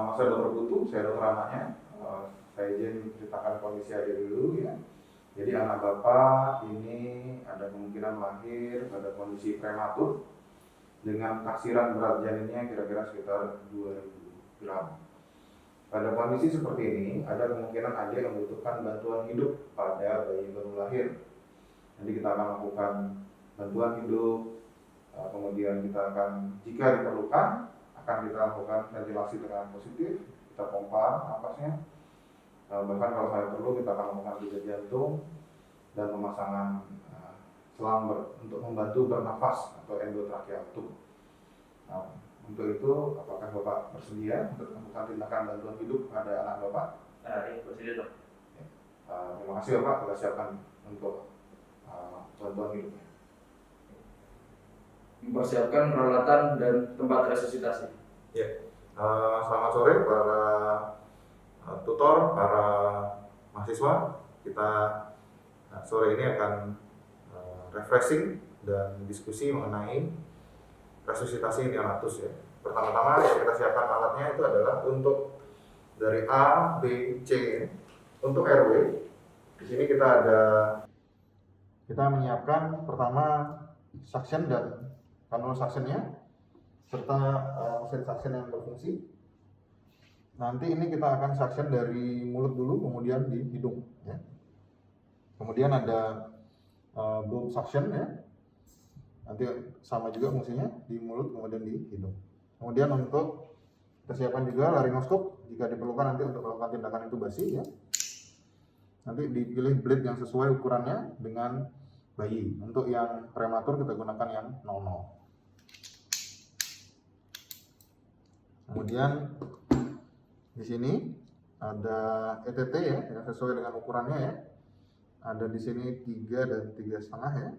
Nama saya Dr. Putu, saya dokter anaknya. Saya izin ceritakan kondisi adik dulu ya. Jadi anak Bapak ini ada kemungkinan lahir pada kondisi prematur dengan taksiran berat janinnya kira-kira sekitar 2000 gram. Pada kondisi seperti ini, ada kemungkinan adik membutuhkan bantuan hidup pada bayi baru lahir. Nanti kita akan lakukan bantuan hidup, kemudian kita akan, jika diperlukan, akan kita lakukan ventilasi tekanan positif, kita pompa napasnya, bahkan kalau saya perlu kita akan melakukan pijat jantung dan pemasangan selang untuk membantu bernafas atau endotracheal tube. Untuk itu, apakah Bapak bersedia untuk melakukan tindakan bantuan hidup pada anak Bapak? Iya, bersedia dok. Terima kasih Bapak, kita siapkan untuk bantuan hidupnya. Mempersiapkan peralatan dan tempat resusitasi. Ya, selamat sore para tutor, para mahasiswa. Kita sore ini akan refreshing dan diskusi mengenai resusitasi neonatus ya. Pertama-tama yang kita siapkan alatnya itu adalah untuk dari A, B, C. Untuk RW, di sini kita menyiapkan pertama suction dan kanul suctionnya serta mesin suction yang berfungsi. Nanti ini kita akan suction dari mulut dulu, kemudian di hidung ya. Kemudian ada bulb suction ya. Nanti sama juga fungsinya di mulut kemudian di hidung. Kemudian untuk kita siapkan juga laryngoskop jika diperlukan nanti untuk melakukan tindakan intubasi ya. Nanti dipilih blade yang sesuai ukurannya dengan bayi. Untuk yang prematur kita gunakan yang 00. Kemudian di sini ada ETT ya, yang sesuai dengan ukurannya ya. Ada di sini 3 dan 3,5 ya.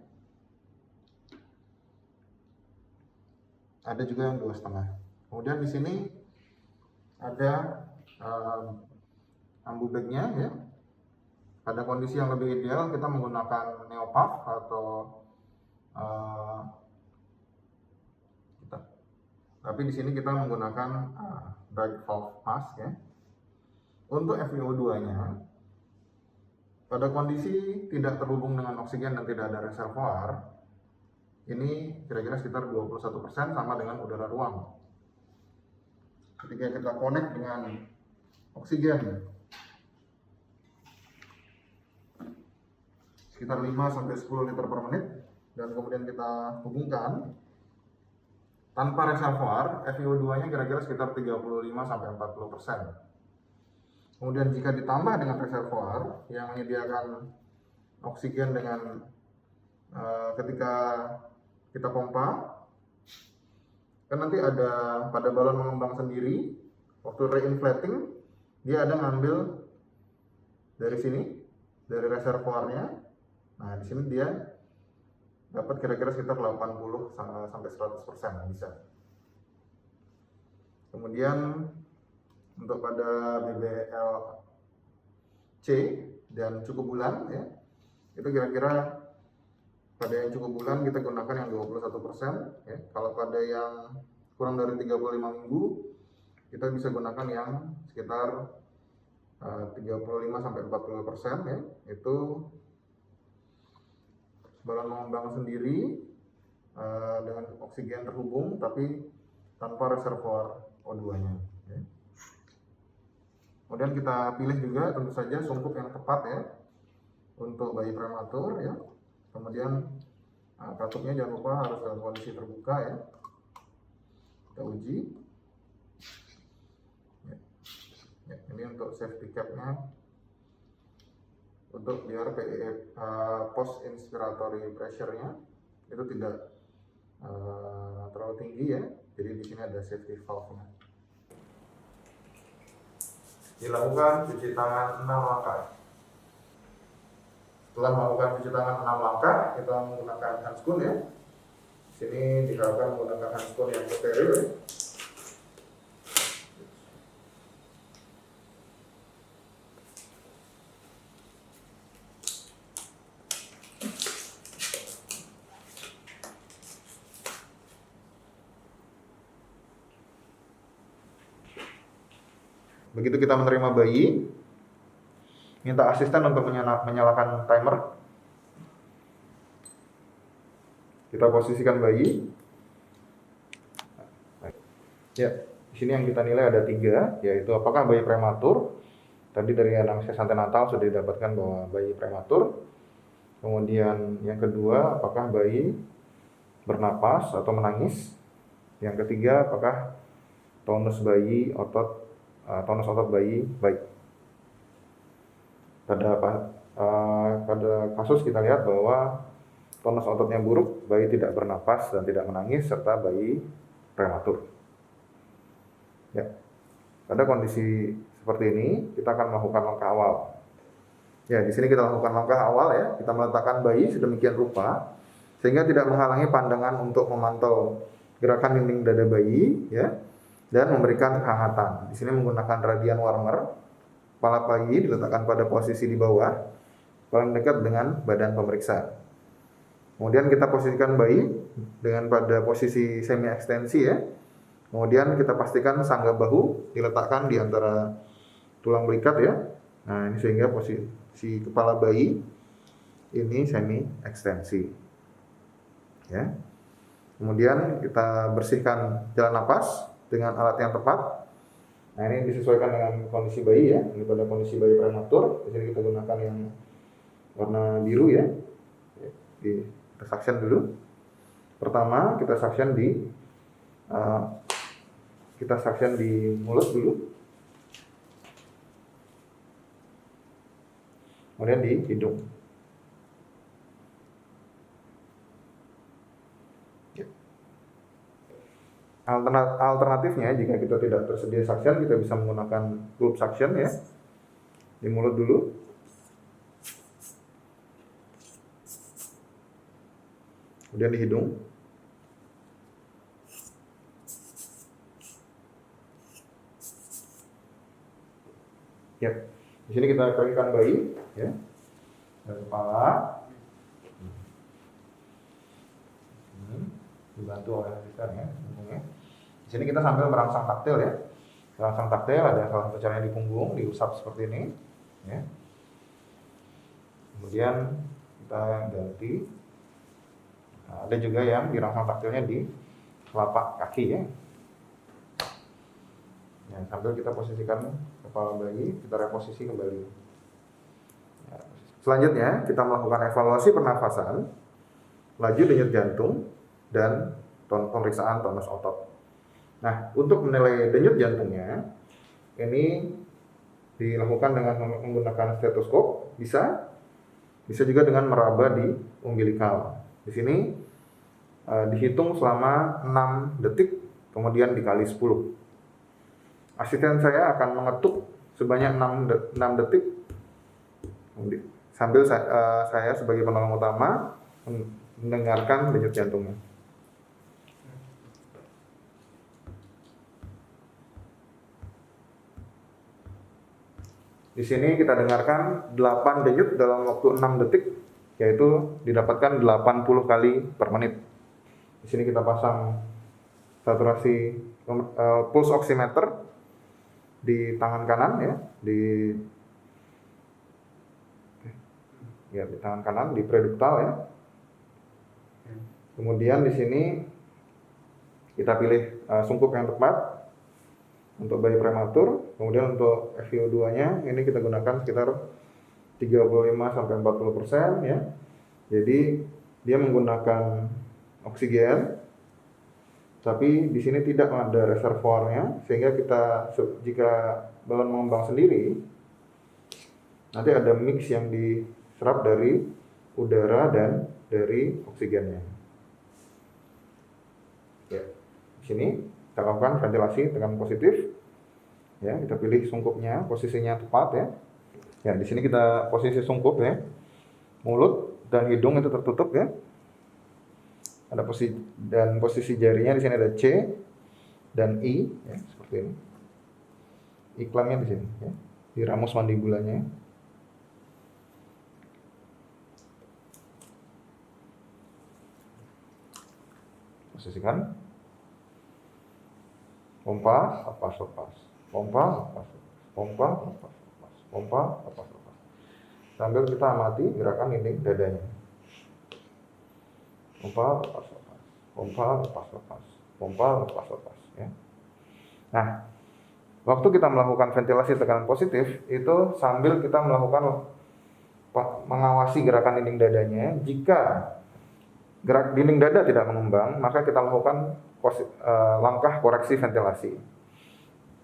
Ada juga yang 2,5. Kemudian di sini ada ambu bagnya ya. Pada kondisi yang lebih ideal kita menggunakan neopuff atau tapi di sini kita menggunakan bright valve mask ya. Untuk FiO2-nya pada kondisi tidak terhubung dengan oksigen dan tidak ada reservoir, ini kira-kira sekitar 21% sama dengan udara ruang. Ketika kita connect dengan oksigen sekitar 5-10 liter per menit dan kemudian kita hubungkan tanpa reservoir, FiO2-nya kira-kira sekitar 35-40%. Kemudian jika ditambah dengan reservoir yang menyediakan oksigen dengan ketika kita pompa, kan nanti ada pada balon mengembang sendiri waktu reinflating dia ada ngambil dari sini dari reservoirnya. Nah di sini dia dapat kira-kira sekitar 80 sampai 100% bisa. Kemudian untuk pada BBLC dan cukup bulan ya, itu kira-kira pada yang cukup bulan kita gunakan yang 21% ya. Kalau pada yang kurang dari 35 minggu kita bisa gunakan yang sekitar 35-40% ya. Itu balon mengembang sendiri dengan oksigen terhubung tapi tanpa reservoir O2-nya ya. Kemudian kita pilih juga tentu saja sungkup yang tepat ya untuk bayi prematur ya. Kemudian katupnya jangan lupa harus dalam kondisi terbuka ya. Kita uji ya. Ya, ini untuk safety cap-nya untuk biar post inspiratory pressure-nya itu tidak terlalu tinggi ya. Jadi di sini ada safety valve-nya. Dilakukan cuci tangan 6 langkah. Setelah melakukan cuci tangan 6 langkah, kita menggunakan handskun ya. Di sini diharapkan menggunakan handskun yang steril ya. Begitu kita menerima bayi, minta asisten untuk menyalakan timer. Kita posisikan bayi. Ya, di sini yang kita nilai ada 3, yaitu apakah bayi prematur. Tadi dari anamnesis antenatal sudah didapatkan bahwa bayi prematur. Kemudian yang kedua, apakah bayi bernapas atau menangis. Yang ketiga, apakah tonus otot bayi baik. Pada kasus kita lihat bahwa tonus ototnya buruk, bayi tidak bernapas dan tidak menangis, serta bayi prematur. Ya, pada kondisi seperti ini kita akan melakukan langkah awal. Ya, di sini kita lakukan langkah awal ya. Kita meletakkan bayi sedemikian rupa sehingga tidak menghalangi pandangan untuk memantau gerakan dinding dada bayi ya, dan memberikan kehangatan. Di sini menggunakan radian warmer. Kepala bayi diletakkan pada posisi di bawah, paling dekat dengan badan pemeriksa. Kemudian kita posisikan bayi dengan pada posisi semi ekstensi ya. Kemudian kita pastikan sangga bahu diletakkan di antara tulang belikat ya. Nah, ini sehingga posisi kepala bayi ini semi ekstensi. Ya. Kemudian kita bersihkan jalan napas dengan alat yang tepat. Nah, ini disesuaikan dengan kondisi bayi ya. Ini pada kondisi bayi prematur. Di sini kita gunakan yang warna biru ya. Kita suction dulu. Pertama kita suction di mulut dulu. Kemudian di hidung. Alternatifnya jika kita tidak tersedia suction, kita bisa menggunakan tube suction ya. Di mulut dulu. Kemudian di hidung. Ya. Di sini kita keringkan bayi ya. Dari kepala. Dibantu oleh asisten ya. Di sini kita sambil merangsang taktil ya. Merangsang taktil ada salah satu caranya di punggung, diusap seperti ini ya. Kemudian kita ganti. Nah, ada juga yang dirangsang taktilnya di telapak kaki ya. Ya, sambil kita posisikan kepala bayi, kita reposisi kembali. Ya, selanjutnya kita melakukan evaluasi pernafasan, laju denyut jantung, dan pemeriksaan tonus otot. Nah, untuk menilai denyut jantungnya, ini dilakukan dengan menggunakan stetoskop, bisa juga dengan meraba di umbilikal. Di sini dihitung selama 6 detik, kemudian dikali 10. Asisten saya akan mengetuk sebanyak 6 detik, sambil saya sebagai penolong utama mendengarkan denyut jantungnya. Di sini kita dengarkan 8 denyut dalam waktu 6 detik, yaitu didapatkan 80 kali per menit. Di sini kita pasang saturasi pulse oximeter di tangan kanan ya, di tangan kanan di preduktal ya. Kemudian di sini kita pilih sungkup yang tepat untuk bayi prematur. Kemudian untuk FiO2-nya ini kita gunakan sekitar 35-40% ya. Jadi dia menggunakan oksigen, tapi di sini tidak ada reservoirnya, sehingga jika balon mengembang sendiri, nanti ada mix yang diserap dari udara dan dari oksigennya. Ya, di sini kita lakukan ventilasi tekan positif. Ya, kita pilih sungkupnya, posisinya tepat ya. Ya, di sini kita posisi sungkup ya. Mulut dan hidung itu tertutup ya. Ada posisi jarinya di sini ada C dan I ya, seperti ini. Iklannya di sini ya. Di ramus mandibulanya. Posisikan. Pompa, lepas. Pompa, lepas. pompa, lepas, lepas, pompa, lepas, lepas. Sambil kita amati gerakan dinding dadanya. Pompa, lepas, lepas, pompa, lepas, lepas, pompa, lepas, lepas. Ya. Nah, waktu kita melakukan ventilasi tekanan positif, itu sambil kita melakukan mengawasi gerakan dinding dadanya. Jika gerak dinding dada tidak mengembang, maka kita lakukan langkah koreksi ventilasi,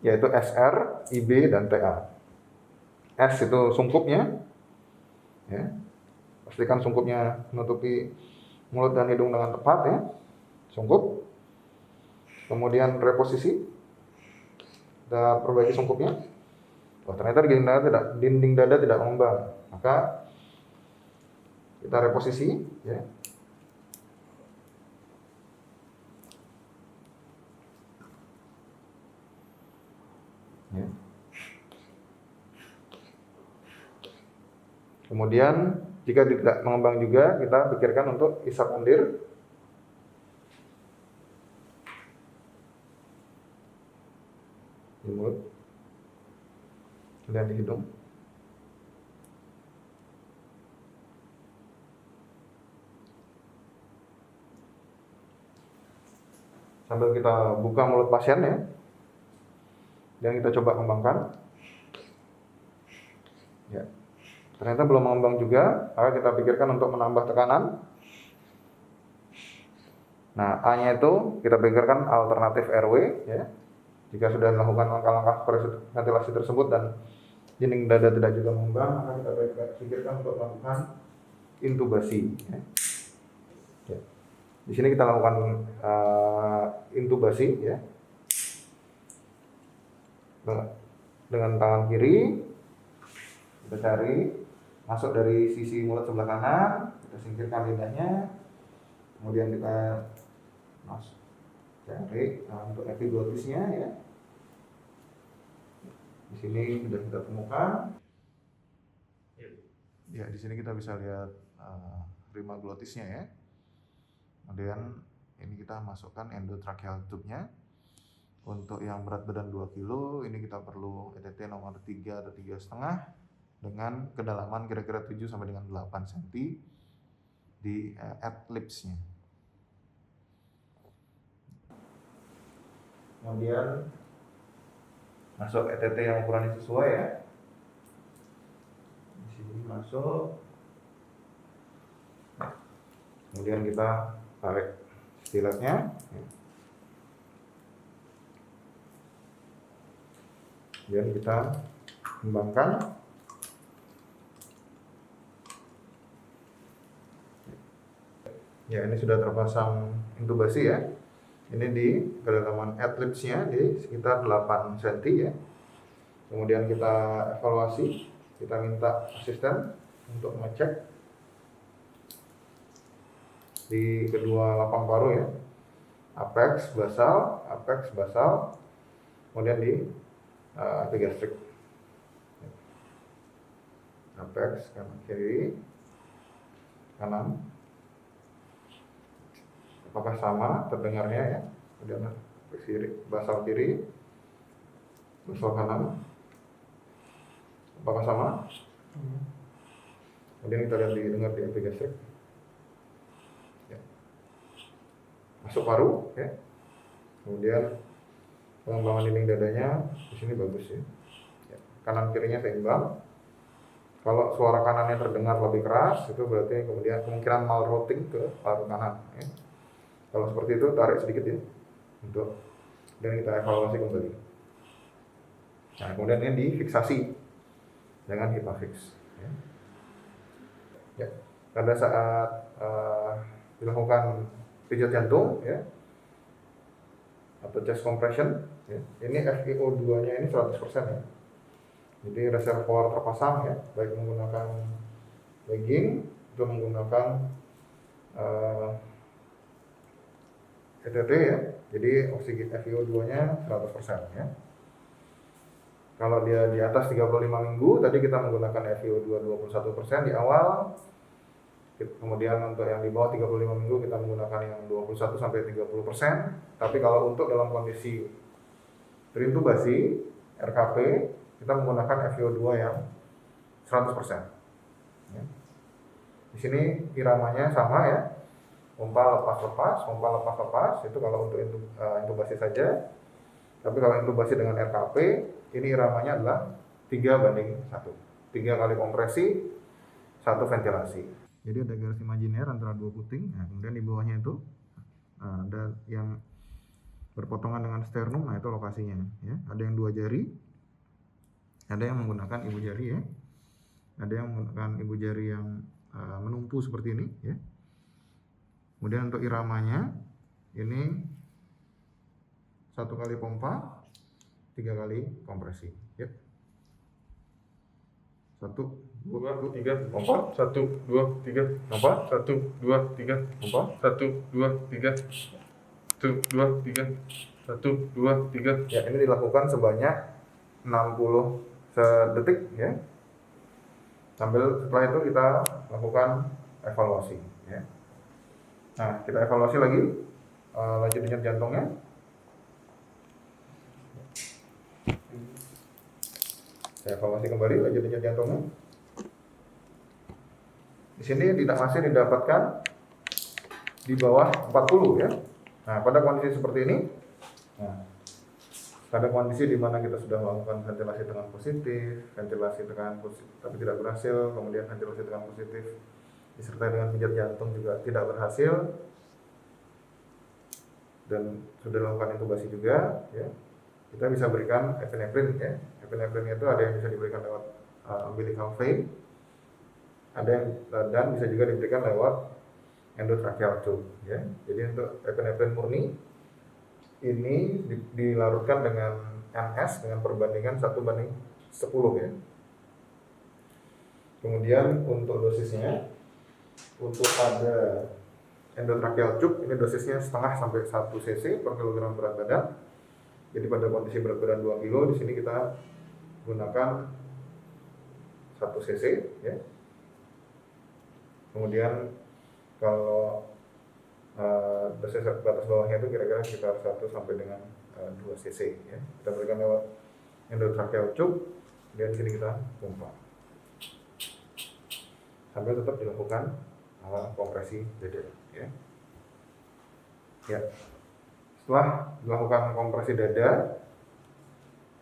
yaitu SR, IB, dan TA. S itu sungkupnya, ya. Pastikan sungkupnya menutupi mulut dan hidung dengan tepat, ya. Sungkup. Kemudian reposisi, kita perbaiki sungkupnya. Oh, ternyata dinding dada tidak mengembang, maka kita reposisi, ya. Ya. Kemudian jika tidak mengembang juga, kita pikirkan untuk isap lendir. Di mulut dan di hidung. Sambil kita buka mulut pasien, ya, dan kita coba kembangkan. Ya. Ternyata belum mengembang juga, maka kita pikirkan untuk menambah tekanan. Nah, A-nya itu kita pikirkan alternatif airway, ya. Jika sudah melakukan langkah-langkah ventilasi tersebut dan dinding dada tidak juga mengembang, maka kita pikirkan untuk melakukan intubasi, ya. Ya. Di sini kita lakukan intubasi, ya, dengan tangan kiri. Kita cari masuk dari sisi mulut sebelah kanan, kita singkirkan lidahnya, kemudian kita masuk cari untuk epiglottisnya, ya. Di sini sudah kita temukan. Ya, di sini kita bisa lihat rima glottisnya, ya. Kemudian ini kita masukkan endotracheal tube-nya. Untuk yang berat badan 2 kg, ini kita perlu ETT nomor 3 atau 3,5 dengan kedalaman kira-kira 7 sampai dengan 8 cm di ad-libsnya. Kemudian masuk ETT yang ukurannya sesuai, ya. Di sini masuk. Kemudian kita tarik stiletnya, ya. Kemudian kita kembangkan. Ya, ini sudah terpasang intubasi, ya. Ini di kedalaman ad-libsnya di sekitar 8 cm, ya. Kemudian kita evaluasi, kita minta asisten untuk mengecek di kedua lapang paru, ya. Apex basal, kemudian di epigastrik. Apex kanan kiri, kanan. Apakah sama terdengarnya, ya? Kemudian basal kiri, basal kanan. Apakah sama? Kemudian kita lihat dengar di epigastrik. Ya. Masuk paru, ya. Kemudian pengembangan dinding dadanya di sini bagus, ya. Ya. Kanan kirinya seimbang. Kalau suara kanannya terdengar lebih keras, itu berarti kemudian kemungkinan malrouting ke paru kanan, ya. Kalau seperti itu, tarik sedikit, ya, dan kita evaluasi kembali. Nah, kemudian ini difiksasi dengan HIPAFIX, ya. Ya. Pada saat dilakukan pijat jantung, ya, atau chest compression, ya, ini FiO2-nya ini 100%, ya. Jadi reservoir terpasang, ya, baik menggunakan legging atau menggunakan ETT, ya. Jadi oksigen FiO2-nya 100%, ya. Kalau dia di atas 35 minggu, tadi kita menggunakan FiO2 21% di awal. Kemudian untuk yang di bawah 35 minggu kita menggunakan yang 21 sampai 30%. Tapi kalau untuk dalam kondisi terintubasi RKP, kita menggunakan FiO2 yang 100%. Ya. Di sini iramanya sama ya, pompa lepas-lepas, itu kalau untuk intubasi saja. Tapi kalau intubasi dengan RKP, ini iramanya adalah 3:1. 3 kali kompresi, 1 ventilasi. Jadi ada garis imajiner antara 2 puting, nah, kemudian di bawahnya itu ada yang berpotongan dengan sternum, nah itu lokasinya ya. Ada yang 2 jari, ada yang menggunakan ibu jari ya. Ada yang menggunakan ibu jari yang menumpu seperti ini ya. Kemudian untuk iramanya ini 1 kali pompa, 3 kali kompresi ya. 1 2 3 pompa, 1 2 3 pompa, 1 2 3 pompa, 1 2 3 1 2 3 1 2 3. Ya, ini dilakukan sebanyak 60 detik ya. Setelah itu kita lakukan evaluasi ya. Nah, kita evaluasi lagi lanjut denyut jantungnya. Saya evaluasi kembali lanjut denyut jantungnya. Di sini masih didapatkan di bawah 40 ya. Nah, pada kondisi seperti ini, pada kondisi di mana kita sudah melakukan ventilasi tekanan positif, ventilasi tekanan positif tapi tidak berhasil, kemudian ventilasi tekanan positif disertai dengan pijat jantung juga tidak berhasil, dan sudah dilakukan intubasi juga, ya, kita bisa berikan epinefrin ya. Epinefrin itu ada yang bisa diberikan lewat umbilical vein, ada yang dan bisa juga diberikan lewat endotracheal tube ya. Jadi untuk epinefrin murni ini dilarutkan dengan NS dengan perbandingan 1:10 ya. Kemudian untuk dosisnya, untuk pada endotracheal tube ini dosisnya setengah sampai 1 cc per kilogram berat badan. Jadi pada kondisi berat badan 2 kg di sini kita gunakan 1 cc ya. Kemudian kalau dosis batas bawahnya itu kira-kira sekitar 1 sampai dengan 2 cc ya. Kita berikan lewat endotracheal tube, dan di sini kita pompa sambil tetap dilakukan kompresi dada ya. Ya. Setelah dilakukan kompresi dada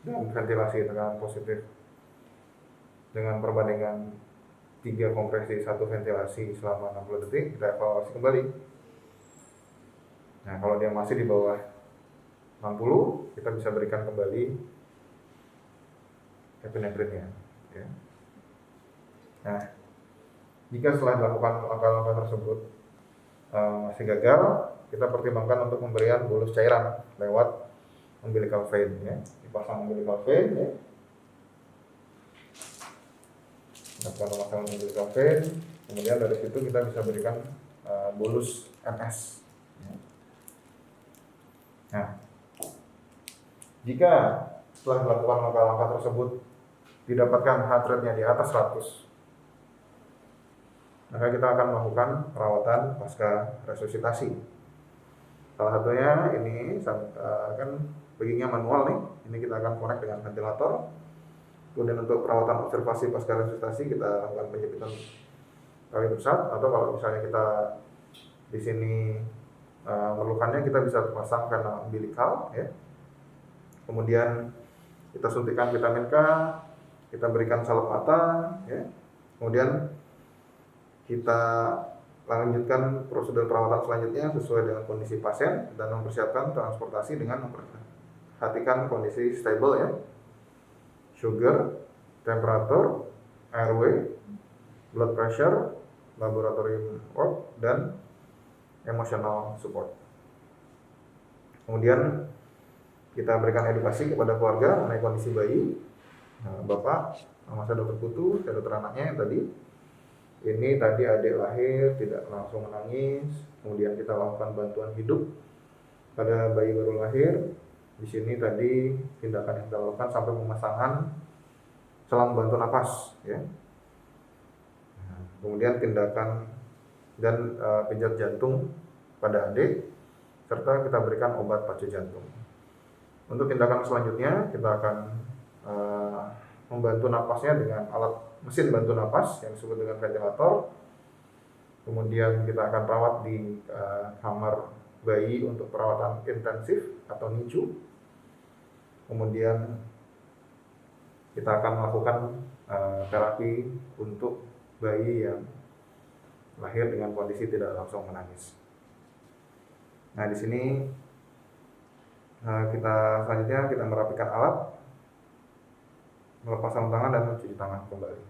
dan ventilasi tekanan positif dengan perbandingan 3 kompresi 1 ventilasi selama 60 detik, kita evaluasi kembali. Nah, kalau dia masih di bawah 60, kita bisa berikan kembali epinefrinnya ya. Nah, jika setelah dilakukan langkah-langkah tersebut masih gagal, kita pertimbangkan untuk pemberian bolus cairan lewat umbilical vein ya. Dipasang umbilical vein ya. Kita pasang umbilical vein, kemudian dari situ kita bisa berikan bolus MS ya. Nah, jika setelah dilakukan langkah-langkah tersebut didapatkan heart rate-nya di atas 100, maka kita akan melakukan perawatan pasca resusitasi. Salah satunya ini kan baggingnya manual nih, ini kita akan connect dengan ventilator. Kemudian untuk perawatan observasi pasca resusitasi kita lakukan penjepitan tali pusat, atau kalau misalnya kita di sini memerlukannya kita bisa pasang vena umbilical ya. Kemudian kita suntikan vitamin K, kita berikan salep mata ya. Kemudian kita lanjutkan prosedur perawatan selanjutnya sesuai dengan kondisi pasien dan mempersiapkan transportasi dengan memperhatikan kondisi stable ya. Sugar, temperatur, airway, blood pressure, laboratorium work, dan emotional support. Kemudian kita berikan edukasi kepada keluarga mengenai kondisi bayi. Nah, Bapak, nama saya Dr. Putu, saya dokter anaknya yang tadi. Ini tadi adik lahir tidak langsung menangis, kemudian kita lakukan bantuan hidup pada bayi baru lahir. Di sini tadi tindakan yang kita lakukan sampai pemasangan selang bantu napas ya. Kemudian tindakan dan pijat jantung pada adik, serta kita berikan obat pacu jantung. Untuk tindakan selanjutnya kita akan membantu napasnya dengan alat mesin bantu napas yang disebut dengan ventilator. Kemudian kita akan rawat di kamar bayi untuk perawatan intensif atau NICU. Kemudian kita akan melakukan terapi untuk bayi yang lahir dengan kondisi tidak langsung menangis. Nah, di sini selanjutnya kita merapikan alat, melepas sarung tangan dan mencuci tangan kembali.